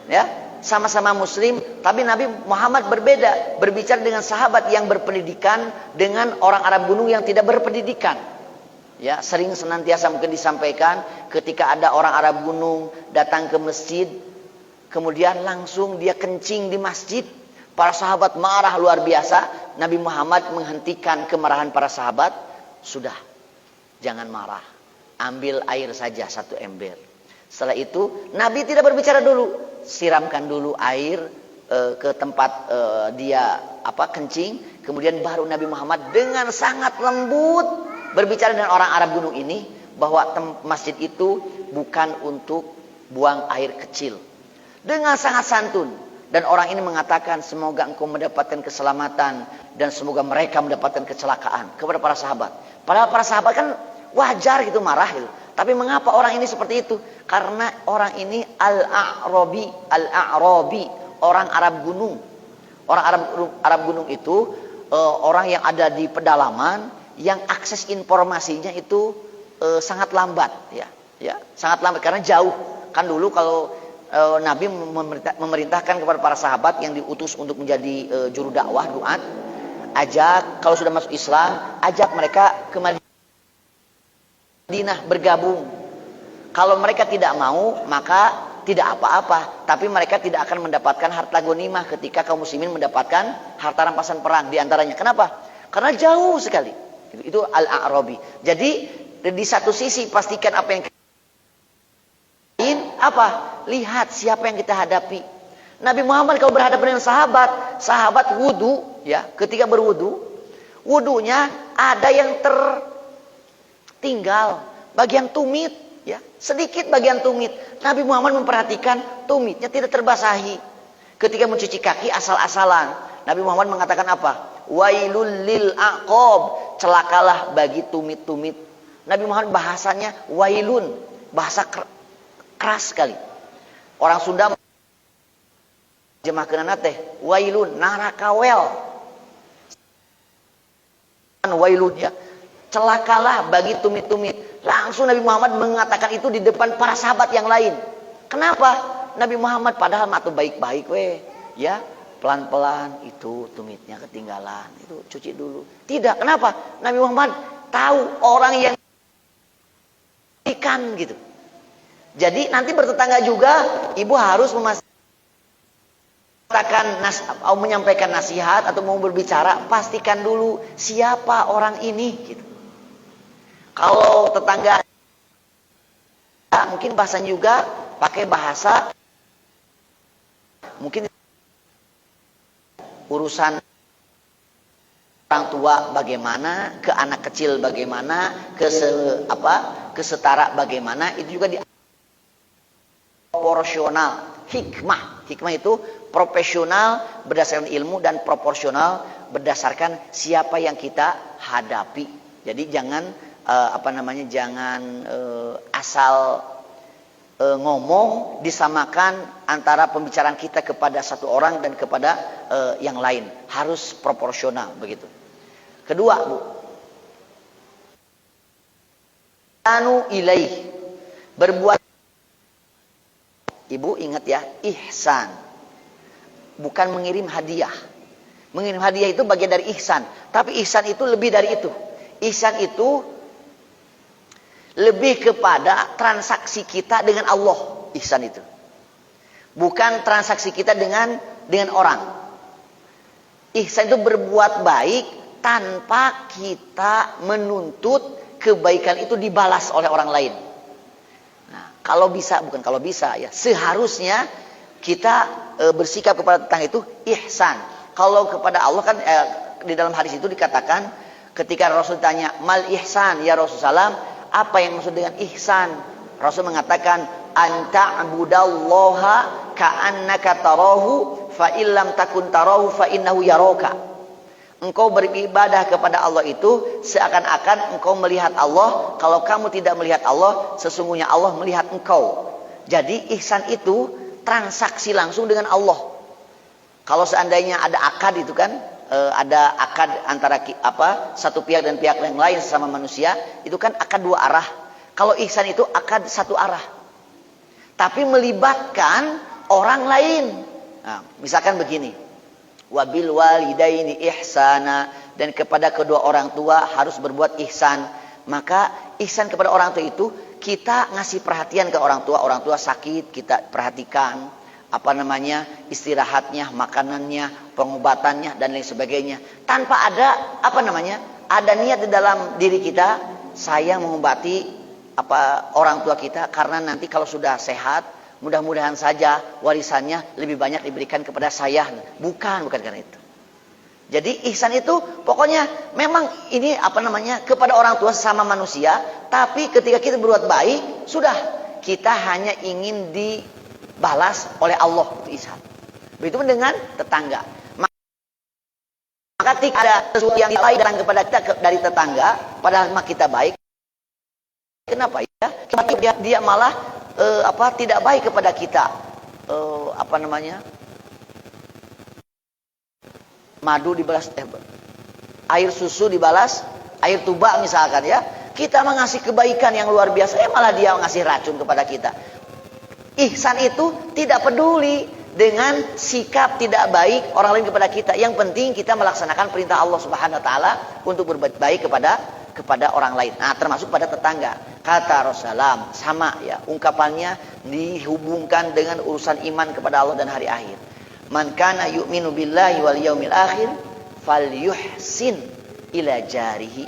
ya, sama-sama muslim, tapi Nabi Muhammad berbeda, berbicara dengan sahabat yang berpendidikan dengan orang Arab gunung yang tidak berpendidikan. Ya, sering senantiasa mungkin disampaikan ketika ada orang Arab gunung datang ke masjid, kemudian langsung dia kencing di masjid. Para sahabat marah luar biasa. Nabi Muhammad menghentikan kemarahan para sahabat. Sudah, jangan marah. Ambil air saja 1 ember. Setelah itu Nabi tidak berbicara dulu. Siramkan dulu air ke tempat dia kencing. Kemudian baru Nabi Muhammad dengan sangat lembut berbicara dengan orang Arab gunung ini. Bahwa masjid itu bukan untuk buang air kecil. Dengan sangat santun. Dan orang ini mengatakan, semoga engkau mendapatkan keselamatan dan semoga mereka mendapatkan kecelakaan kepada para sahabat. Padahal para sahabat kan wajar gitu marah gitu. Tapi mengapa orang ini seperti itu? Karena orang ini al-a'rabi, orang Arab gunung. Orang Arab gunung itu orang yang ada di pedalaman yang akses informasinya itu sangat lambat ya, sangat lambat karena jauh. Kan dulu kalau Nabi memerintahkan kepada para sahabat yang diutus untuk menjadi juru dakwah, duat, ajak kalau sudah masuk Islam, ajak mereka ke Madinah bergabung. Kalau mereka tidak mau, maka tidak apa-apa, tapi mereka tidak akan mendapatkan harta ghanimah ketika kaum muslimin mendapatkan harta rampasan perang di antaranya. Kenapa? Karena jauh sekali. Itu al-a'rabi. Jadi di satu sisi pastikan apa yang lihat siapa yang kita hadapi. Nabi Muhammad kalau berhadapan dengan sahabat wudu ya, ketika berwudu, wudunya ada yang tertinggal bagian tumit ya, sedikit bagian tumit. Nabi Muhammad memperhatikan tumitnya tidak terbasahi. Ketika mencuci kaki asal-asalan, Nabi Muhammad mengatakan apa? Wailul lil aqab, celakalah bagi tumit-tumit. Nabi Muhammad bahasanya wailun, bahasa keras sekali. Orang Sunda jemahkeunana teh wailun, narakawel. Wailun ya, celakalah bagi tumit-tumit. Langsung Nabi Muhammad mengatakan itu di depan para sahabat yang lain. Kenapa? Nabi Muhammad padahal matu baik-baik ya, pelan-pelan itu tumitnya ketinggalan, itu cuci dulu. Tidak, kenapa? Nabi Muhammad tahu orang yang ikan gitu. Jadi nanti bertetangga juga, ibu harus menyampaikan nasihat atau mau berbicara, pastikan dulu siapa orang ini gitu. Kalau tetangga mungkin bahasanya juga pakai bahasa mungkin urusan orang tua bagaimana, ke anak kecil bagaimana, ke setara bagaimana, itu juga proporsional. Hikmah itu profesional berdasarkan ilmu dan proporsional berdasarkan siapa yang kita hadapi. Jadi jangan asal ngomong disamakan antara pembicaraan kita kepada satu orang dan kepada yang lain, harus proporsional begitu. Kedua, Bu, berbuat. Ibu ingat ya, ihsan bukan mengirim hadiah. Mengirim hadiah itu bagian dari ihsan, tapi ihsan itu lebih dari itu. Ihsan itu lebih kepada transaksi kita dengan Allah. Ihsan itu bukan transaksi kita dengan orang. Ihsan itu berbuat baik tanpa kita menuntut kebaikan itu dibalas oleh orang lain. Kalau bisa ya, seharusnya kita bersikap kepada tetangga itu ihsan. Kalau kepada Allah kan di dalam hadis itu dikatakan ketika Rasul tanya mal ihsan ya Rasulullah, apa yang maksud dengan ihsan? Rasul mengatakan anta abudallaha ka'annaka tarahu fa illam takun tarahu fa innahu yaraka. Engkau beribadah kepada Allah itu seakan-akan engkau melihat Allah. Kalau kamu tidak melihat Allah, sesungguhnya Allah melihat engkau. Jadi ihsan itu transaksi langsung dengan Allah. Kalau seandainya ada akad itu kan, ada akad antara satu pihak dan pihak yang lain sesama manusia, itu kan akad dua arah. Kalau ihsan itu akad satu arah, tapi melibatkan orang lain. Nah, misalkan begini. Wabil walidaini ihsana, dan kepada kedua orang tua harus berbuat ihsan. Maka ihsan kepada orang tua itu kita ngasih perhatian ke orang tua sakit kita perhatikan, istirahatnya, makanannya, pengobatannya dan lain sebagainya. Tanpa ada ada niat di dalam diri kita, saya mengobati orang tua kita karena nanti kalau sudah sehat, mudah-mudahan saja warisannya lebih banyak diberikan kepada saya. Bukan karena itu. Jadi ihsan itu pokoknya memang ini kepada orang tua sesama manusia, tapi ketika kita berbuat baik, sudah kita hanya ingin dibalas oleh Allah itu ihsan. Begitu dengan tetangga. Maka ketika ada sesuatu yang baik datang kepada kita dari tetangga, padahal kita baik, kenapa ya? Dia malah tidak baik kepada kita. Madu dibalas air susu dibalas air tuba misalkan ya. Kita mengasih kebaikan yang luar biasa, malah dia ngasih racun kepada kita. Ihsan itu tidak peduli dengan sikap tidak baik orang lain kepada kita. Yang penting kita melaksanakan perintah Allah Subhanahu wa taala untuk berbuat baik kepada orang lain. Nah, termasuk pada tetangga. Kata Rasulullah sama ya, ungkapannya dihubungkan dengan urusan iman kepada Allah dan hari akhir. Man kana yu'minu billahi wal yaumil akhir falyuhsin ila jarihi.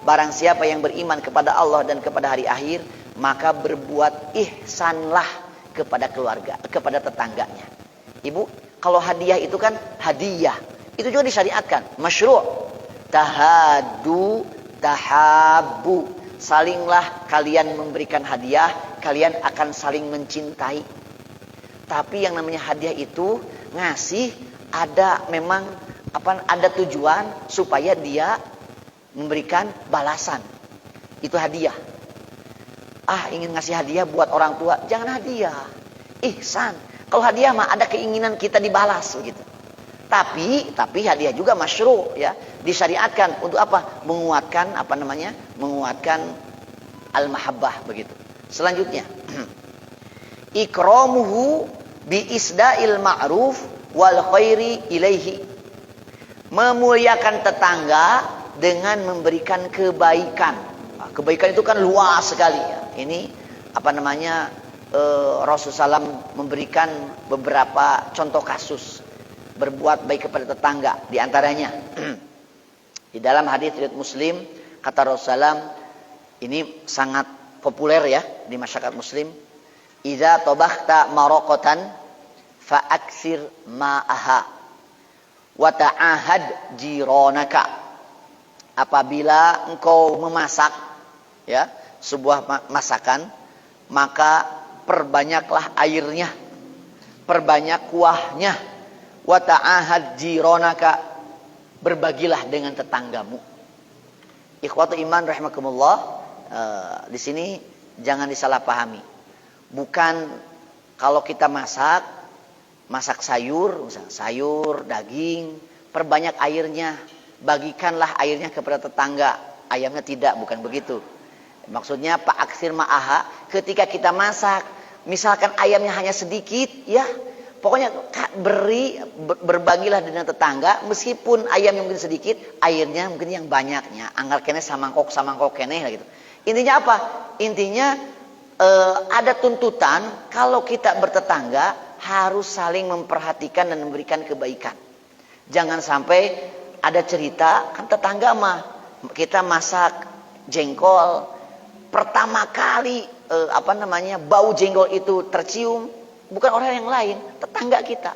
Barang siapa yang beriman kepada Allah dan kepada hari akhir, maka berbuat ihsanlah kepada keluarga, kepada tetangganya. Ibu, kalau hadiah itu kan hadiah, itu juga disyariatkan, masyru'. Tahadu tahabu. Salinglah kalian memberikan hadiah, kalian akan saling mencintai. Tapi yang namanya hadiah itu ngasih memang ada tujuan supaya dia memberikan balasan. Itu hadiah. Ingin ngasih hadiah buat orang tua, jangan hadiah. Ihsan. Kalau hadiah mah ada keinginan kita dibalas begitu. Tapi hadiah juga masyru' ya, disyariatkan untuk apa? Menguatkan menguatkan al-mahabbah begitu. Selanjutnya, ikramuhu bi isda'il ma'ruf wal khairi ilaihi. Memuliakan tetangga dengan memberikan kebaikan. Kebaikan itu kan luas sekali ya. Ini Rasulullah SAW memberikan beberapa contoh kasus berbuat baik kepada tetangga. Di antaranya di dalam hadis riwayat Muslim, kata Rasulullah SAW, ini sangat populer ya di masyarakat Muslim. Idza tabakhta maraqatan fa aktsir ma'aha wa ta'ahad jiranaka. Apabila engkau memasak ya sebuah masakan, maka perbanyaklah airnya, perbanyak kuahnya. Wa ta'ahad jiranaka, berbagilah dengan tetanggamu. Ikhwatu iman rahimakumullah, di sini jangan disalahpahami. Bukan kalau kita masak sayur, misalnya sayur, daging, perbanyak airnya, bagikanlah airnya kepada tetangga. Ayamnya tidak, bukan begitu. Maksudnya pak aksir ma'aha, ketika kita masak, misalkan ayamnya hanya sedikit, ya pokoknya berbagilah dengan tetangga, meskipun ayamnya mungkin sedikit, airnya mungkin yang banyaknya. Anggar kene samangkok kene gitu. Intinya apa? Intinya ada tuntutan kalau kita bertetangga harus saling memperhatikan dan memberikan kebaikan. Jangan sampai ada cerita, kan tetangga mah kita masak jengkol, pertama kali bau jengkol itu tercium bukan orang yang lain, tetangga kita.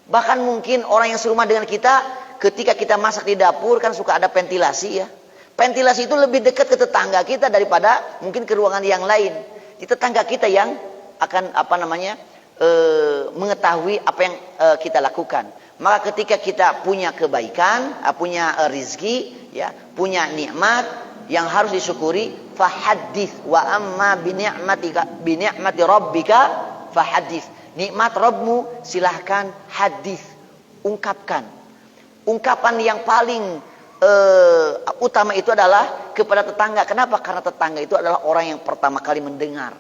Bahkan mungkin orang yang serumah dengan kita, ketika kita masak di dapur kan suka ada ventilasi ya. Ventilasi itu lebih dekat ke tetangga kita daripada mungkin ke ruangan yang lain. Di tetangga kita yang akan mengetahui apa yang kita lakukan. Maka ketika kita punya kebaikan, punya rizki, ya, punya nikmat yang harus disyukuri, fahadits wa amma bi ni'mati rabbika fahadits. Nikmat Rabbmu silahkan hadis, ungkapkan. Ungkapan yang paling utama itu adalah kepada tetangga. Kenapa? Karena tetangga itu adalah orang yang pertama kali mendengar,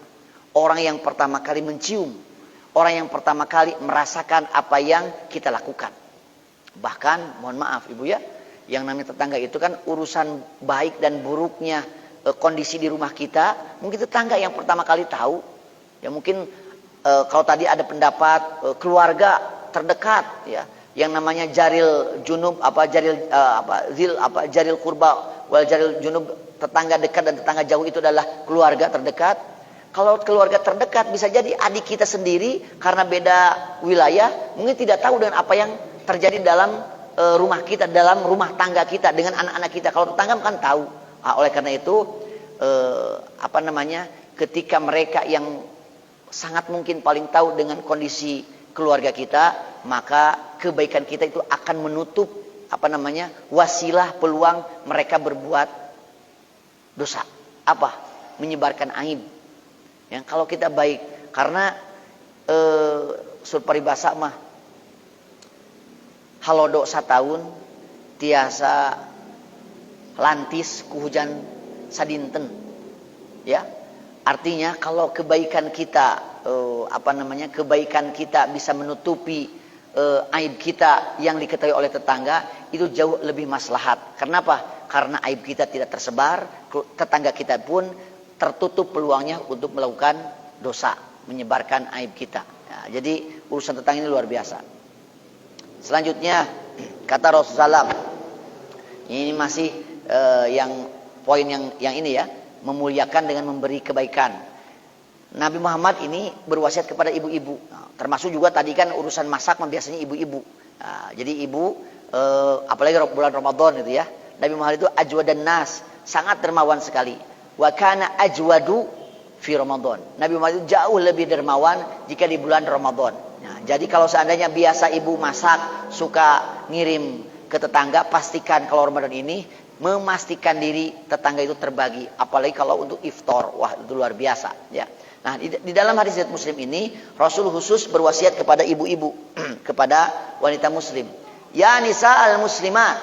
orang yang pertama kali mencium, orang yang pertama kali merasakan apa yang kita lakukan. Bahkan, mohon maaf ibu ya, yang namanya tetangga itu kan urusan baik dan buruknya kondisi di rumah kita, mungkin tetangga yang pertama kali tahu. Ya mungkin kalau tadi ada pendapat keluarga terdekat ya, yang namanya jaril junub jaril kurba wal jaril junub, tetangga dekat dan tetangga jauh itu adalah keluarga terdekat. Kalau keluarga terdekat bisa jadi adik kita sendiri karena beda wilayah mungkin tidak tahu dengan apa yang terjadi dalam rumah kita, dalam rumah tangga kita dengan anak-anak kita. Kalau tetangga kan tahu. Oleh karena itu ketika mereka yang sangat mungkin paling tahu dengan kondisi keluarga kita, maka kebaikan kita itu akan menutup wasilah peluang mereka berbuat dosa. Apa? Menyebarkan aib. Yang kalau kita baik, karena surparibasa mah halodo satahun tiasa lantis ku hujan sadinten. Ya. Artinya kalau kebaikan kita kebaikan kita bisa menutupi aib kita yang diketahui oleh tetangga, itu jauh lebih maslahat. Kenapa? Karena aib kita tidak tersebar, tetangga kita pun tertutup peluangnya untuk melakukan dosa, menyebarkan aib kita. Ya, jadi urusan tetangga ini luar biasa. Selanjutnya kata Rasulullah SAW, ini masih poin yang ini ya, memuliakan dengan memberi kebaikan. Nabi Muhammad ini berwasiat kepada ibu-ibu. Termasuk juga tadi kan urusan masak biasanya ibu-ibu. Jadi ibu apalagi bulan Ramadan itu ya. Nabi Muhammad itu ajwadan nas, sangat dermawan sekali. Wa kana ajwadu fi Ramadan. Nabi Muhammad itu jauh lebih dermawan jika di bulan Ramadan. Nah, jadi kalau seandainya biasa ibu masak, suka ngirim ke tetangga, pastikan kalau Ramadan ini memastikan diri tetangga itu terbagi. Apalagi kalau untuk iftar, wah itu luar biasa ya. Nah, di dalam hadis riwayat Muslim ini Rasul khusus berwasiat kepada ibu-ibu, kepada wanita muslim. Ya nisa al-muslimat,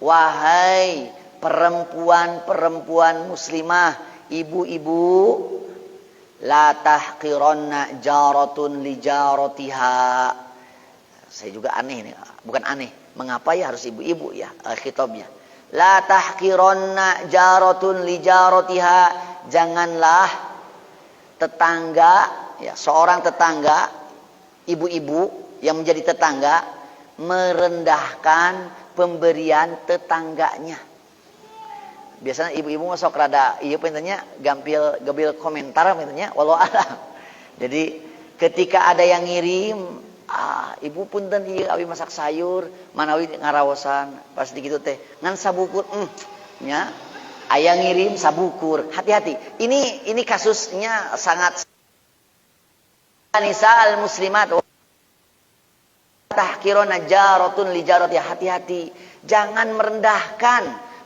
wahai perempuan-perempuan muslimah, ibu-ibu, la tahqiranna jaratun li jaratiha. Saya juga aneh nih, bukan aneh. Mengapa ya harus ibu-ibu ya khitabnya? La tahqiranna jaratun li jaratiha. Janganlah tetangga ya, seorang tetangga, ibu-ibu yang menjadi tetangga merendahkan pemberian tetangganya. Biasanya ibu-ibu masuk rada iya penanya gampil komentar penanya walau alam. Jadi ketika ada yang ngirim, ibu punten ieu abi masak sayur manawi ngaraosan pasti gitu teh ngan sabukur nya aya ngirim sabukur. Hati-hati. Ini kasusnya sangat nisa al muslimat tahqiruna jaratun li jarati. Hati-hati. Jangan merendahkan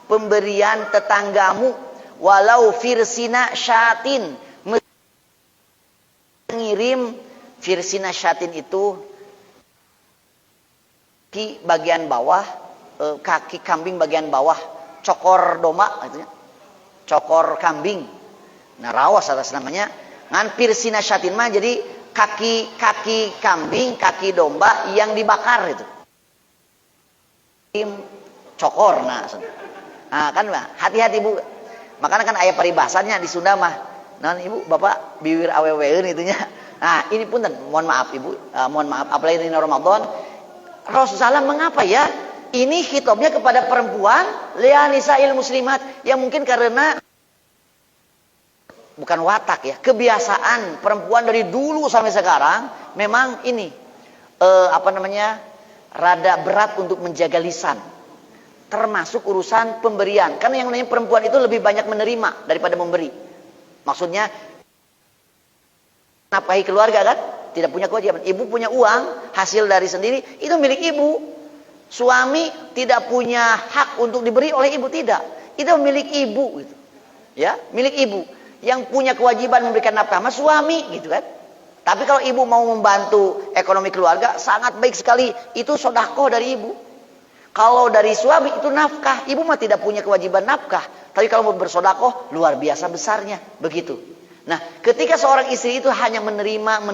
pemberian tetanggamu walau firsina syatin. Mengirim firsina syatin itu kaki bagian bawah, kaki kambing bagian bawah, cokor domba gitu ya. Cokor kambing. Nah, rawas atas namanya. Ngan firsina syatin mah jadi kaki kambing, kaki domba yang dibakar itu. Cokor nah kan hati-hati Bu. Makanya kan aya paribasannya di Sunda mah. Nah ibu bapak biwir aweweun itunya. Nah ini pun mohon maaf ibu, mohon maaf apalagi ini Ramadan. Rasulullah mengapa ya? Ini khitabnya kepada perempuan lianisail muslimat yang mungkin karena bukan watak ya, kebiasaan perempuan dari dulu sampai sekarang memang ini rada berat untuk menjaga lisan. Termasuk urusan pemberian. Karena yang namanya perempuan itu lebih banyak menerima daripada memberi. Maksudnya nafkahi keluarga kan, tidak punya kewajiban. Ibu punya uang hasil dari sendiri, itu milik ibu. Suami tidak punya hak untuk diberi oleh ibu, tidak. Itu milik ibu gitu. Ya, milik ibu. Yang punya kewajiban memberikan nafkah mah suami gitu kan. Tapi kalau ibu mau membantu ekonomi keluarga, sangat baik sekali. Itu sedekah dari ibu. Kalau dari suami itu nafkah, ibu mah tidak punya kewajiban nafkah. Tapi kalau mau bersedekah luar biasa besarnya, begitu. Nah, ketika seorang istri itu hanya menerima,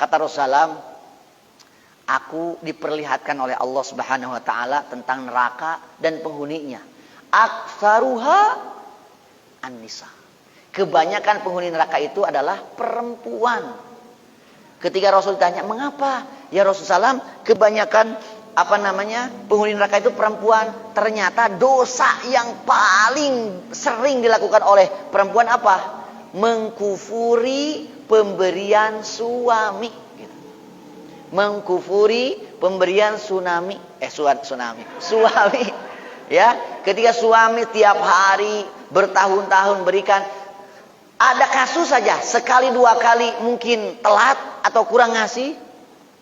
kata Rasulullah, aku diperlihatkan oleh Allah Subhanahu wa taala tentang neraka dan penghuninya. Aktsaruha an-nisa. Kebanyakan penghuni neraka itu adalah perempuan. Ketika Rasul tanya, mengapa? Ya Rasulullah SAW, kebanyakan penghuni neraka itu perempuan. Ternyata dosa yang paling sering dilakukan oleh perempuan apa? Mengkufuri pemberian suami. Mengkufuri pemberian suami. Ya, ketika suami tiap hari bertahun-tahun berikan, ada kasus saja sekali dua kali mungkin telat atau kurang ngasih,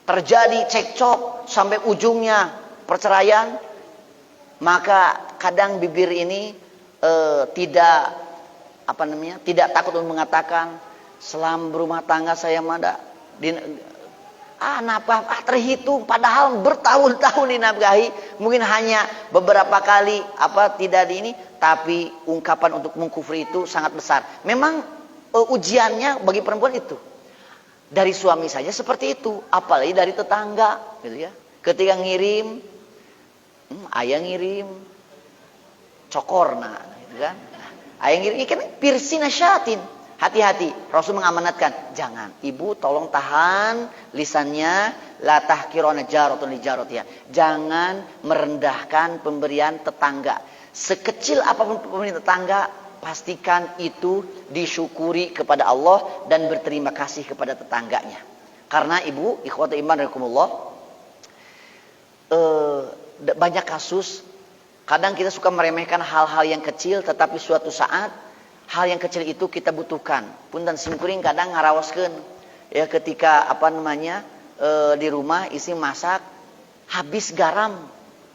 terjadi cekcok sampai ujungnya perceraian, maka kadang bibir ini tidak takut untuk mengatakan selama berumah tangga saya terhitung, padahal bertahun-tahun dinafkahi, mungkin hanya beberapa kali tapi ungkapan untuk mengkufri itu sangat besar. Memang ujiannya bagi perempuan itu dari suami saja seperti itu, apalagi dari tetangga, gitu ya. Ketika ngirim, ayah ngirim cokorna, gitu kan. Ayah ngirim ikan pirsi nasyatin. Hati-hati, Rasul mengamanatkan, jangan, ibu tolong tahan lisannya, la tahqirona jaratun li jaratiha. Jangan merendahkan pemberian tetangga. Sekecil apapun pemberian tetangga, pastikan itu disyukuri kepada Allah dan berterima kasih kepada tetangganya. Karena ibu, ikhwatu iman rahimakumullah, banyak kasus, kadang kita suka meremehkan hal-hal yang kecil, tetapi suatu saat hal yang kecil itu kita butuhkan. Punten simkuring kadang ngarawaskeun. Ya ketika di rumah istri masak habis garam.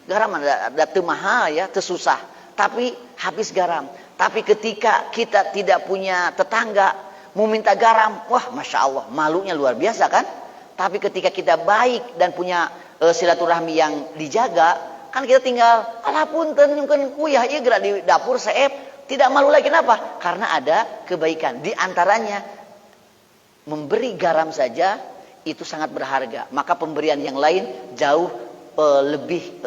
Garam ada teu mahal ya, teu susah, tapi habis garam. Tapi ketika kita tidak punya tetangga mau minta garam, wah Masya Allah, malunya luar biasa kan. Tapi ketika kita baik dan punya silaturahmi yang dijaga, kan kita tinggal alapunten mungkin kuyah ieu geura di dapur seep. Tidak malu lagi, kenapa? Karena ada kebaikan. Di antaranya memberi garam saja itu sangat berharga. Maka pemberian yang lain jauh lebih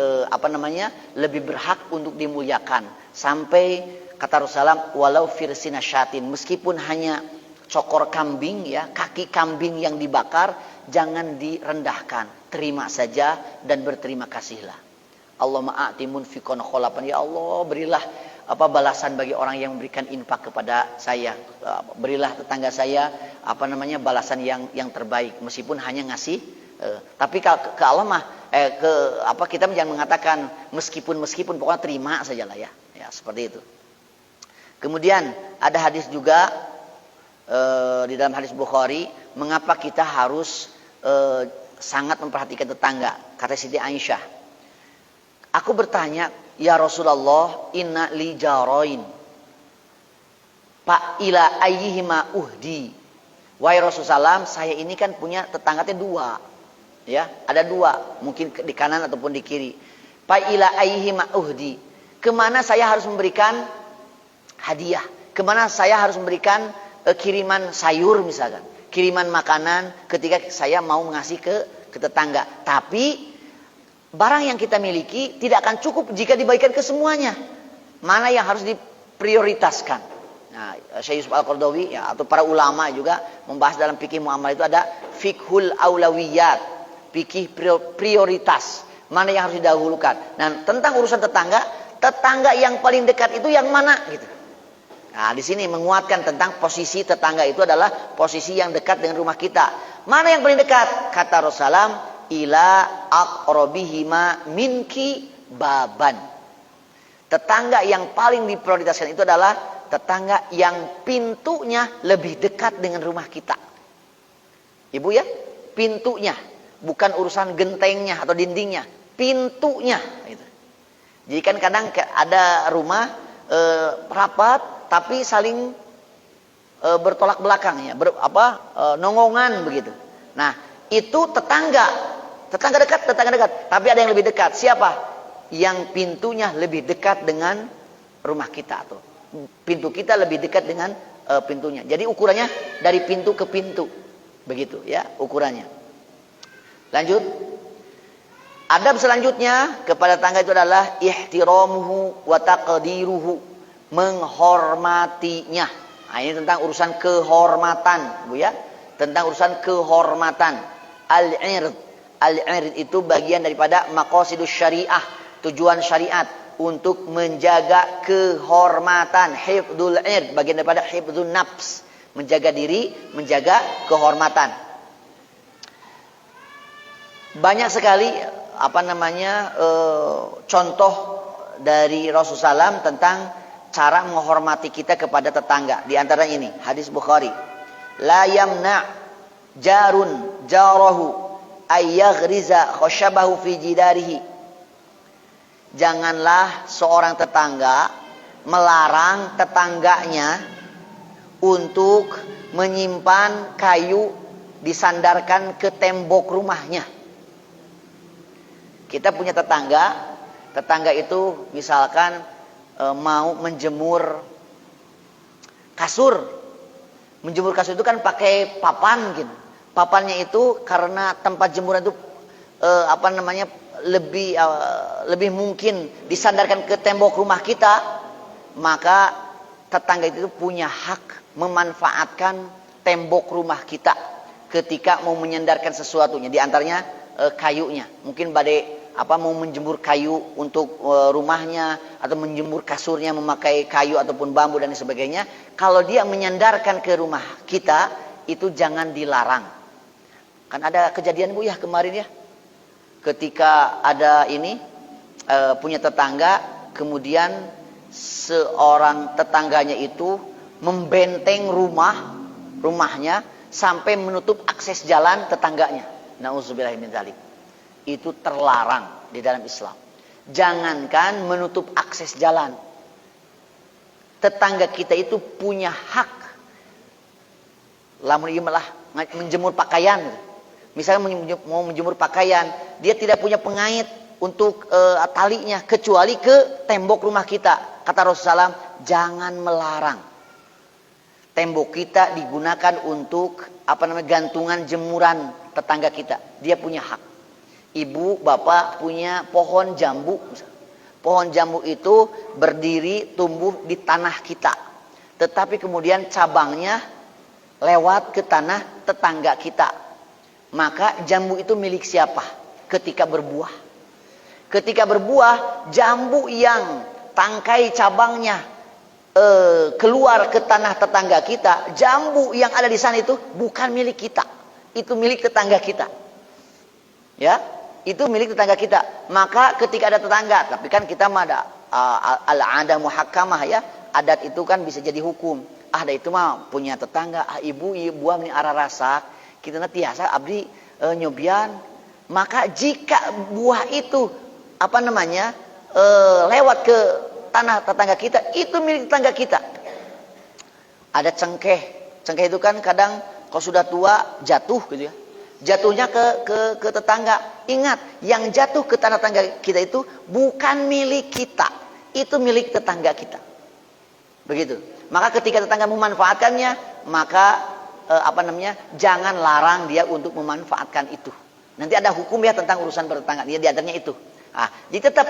berhak untuk dimuliakan. Sampai kata Rasulullah, walau firsina syatin, meskipun hanya cokor kambing ya, kaki kambing yang dibakar, jangan direndahkan. Terima saja dan berterima kasihlah. Allahumma a'ti munfiqan kholapan, ya Allah berilah balasan bagi orang yang memberikan infak kepada saya. Berilah tetangga saya balasan yang terbaik, meskipun hanya ngasih. Tapi ke Allah mah kita jangan mengatakan meskipun pokoknya terima sajalah ya. Ya seperti itu. Kemudian ada hadis juga di dalam hadis Bukhari, mengapa kita harus sangat memperhatikan tetangga. Kata Siti Aisyah, aku bertanya, ya Rasulullah, inna li jarain fa ila ayyihima uhdi. Wahai Rasulullah, saya ini kan punya tetangganya dua. Ya, ada dua, mungkin di kanan ataupun di kiri. Fa ila ayyihima uhdi. Kemana saya harus memberikan hadiah? Kemana saya harus memberikan kiriman sayur misalkan, kiriman makanan ketika saya mau ngasih ke tetangga. Tapi barang yang kita miliki tidak akan cukup jika dibagikan ke semuanya. Mana yang harus diprioritaskan? Nah, Syekh Yusuf Al-Qaradawi ya, atau para ulama juga membahas dalam fikih muamalah itu ada fiqhul aulawiyat, fikih prioritas. Mana yang harus didahulukan? Nah, tentang urusan tetangga yang paling dekat itu yang mana gitu. Nah, di sini menguatkan tentang posisi tetangga itu adalah posisi yang dekat dengan rumah kita. Mana yang paling dekat? Kata Rasulullah, ila aqrabihima minki baban. Tetangga yang paling diprioritaskan itu adalah tetangga yang pintunya lebih dekat dengan rumah kita. Ibu ya, pintunya, bukan urusan gentengnya atau dindingnya, pintunya gitu. Jadi kan kadang ada rumah rapat tapi saling bertolak belakang ya, nongkongan begitu. Nah, itu tetangga dekat, tapi ada yang lebih dekat. Siapa? Yang pintunya lebih dekat dengan rumah kita, atau pintu kita lebih dekat dengan pintunya. Jadi ukurannya dari pintu ke pintu, begitu ya ukurannya. Lanjut. Adab selanjutnya kepada tetangga itu adalah ihtiramuhu wa taqdiruhu, menghormatinya Nah, ini tentang urusan kehormatan, Bu ya. Tentang urusan kehormatan. Al-'ird. Al-'ird itu bagian daripada maqasidus syariah, tujuan syariat untuk menjaga kehormatan. Hifdzul 'ird, bagian daripada hifdzun nafs, menjaga diri, menjaga kehormatan. Banyak sekali contoh dari Rasulullah SAW tentang cara menghormati kita kepada tetangga. Di antara ini hadis Bukhari, la yamna jarun jarahu ay yaghriza khashabahu fi jidarihi. Janganlah seorang tetangga melarang tetangganya untuk menyimpan kayu disandarkan ke tembok rumahnya. Kita punya tetangga itu misalkan mau menjemur kasur. Menjemur kasur itu kan pakai papan gitu. Papannya itu karena tempat jemuran itu lebih mungkin disandarkan ke tembok rumah kita, maka tetangga itu punya hak memanfaatkan tembok rumah kita ketika mau menyandarkan sesuatunya, di antaranya kayunya. Mungkin mau menjemur kayu untuk rumahnya, atau menjemur kasurnya memakai kayu ataupun bambu dan sebagainya. Kalau dia menyandarkan ke rumah kita, itu jangan dilarang. Kan ada kejadian Bu ya kemarin ya, ketika ada punya tetangga, kemudian seorang tetangganya itu membenteng rumahnya sampai menutup akses jalan tetangganya. Nauzubillah min dzalik. Itu terlarang di dalam Islam. Jangankan menutup akses jalan, tetangga kita itu punya hak. Lamun ieu malah menjemur pakaian. Misalnya mau menjemur pakaian, dia tidak punya pengait untuk talinya kecuali ke tembok rumah kita. Kata Rasulullah SAW, jangan melarang. Tembok kita digunakan untuk gantungan jemuran tetangga kita. Dia punya hak. Ibu, bapak punya pohon jambu. Pohon jambu itu berdiri tumbuh di tanah kita, tetapi kemudian cabangnya lewat ke tanah tetangga kita. Maka jambu itu milik siapa? Ketika berbuah. Ketika berbuah, jambu yang tangkai cabangnya keluar ke tanah tetangga kita, jambu yang ada di sana itu bukan milik kita. Itu milik tetangga kita. Ya, itu milik tetangga kita. Maka ketika ada tetangga, tapi kan kita mah ada al-'adah muhakkamah ya. Adat itu kan bisa jadi hukum. Ada itu mah punya tetangga, ibu buah ini arah rasak, kita tiasa abdi nyobian. Maka jika buah itu lewat ke tanah tetangga kita, itu milik tetangga kita. Ada cengkeh. Cengkeh itu kan kadang kalau sudah tua jatuh gitu ya. Jatuhnya ke tetangga. Ingat, yang jatuh ke tanah tetangga kita itu bukan milik kita, itu milik tetangga kita. Begitu. Maka ketika tetangga memanfaatkannya, maka jangan larang dia untuk memanfaatkan itu. Nanti ada hukum ya tentang urusan bertetangga. Dia di antaranya itu. Jadi tetap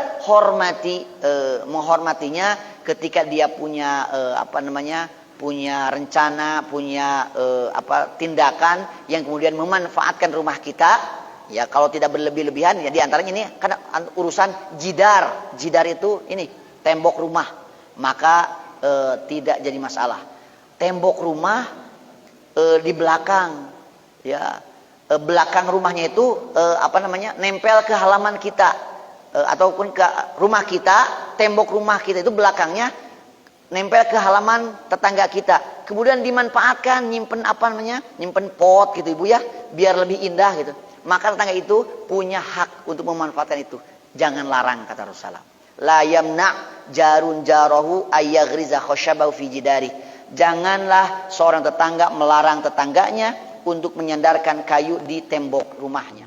menghormatinya ketika dia punya punya rencana, punya tindakan yang kemudian memanfaatkan rumah kita. Ya, kalau tidak berlebih-lebihan, ya di antaranya ini karena urusan jidar. Jidar itu tembok rumah. Maka tidak jadi masalah. Tembok rumah di belakang, ya, belakang rumahnya itu nempel ke halaman kita, ataupun ke rumah kita, tembok rumah kita itu belakangnya nempel ke halaman tetangga kita. Kemudian dimanfaatkan nyimpen pot gitu Ibu ya, biar lebih indah gitu. Maka tetangga itu punya hak untuk memanfaatkan itu. Jangan larang, kata Rasulullah. La yamna jarun jarahu ayyaghriza khashabahu fi jidari. Janganlah seorang tetangga melarang tetangganya untuk menyandarkan kayu di tembok rumahnya.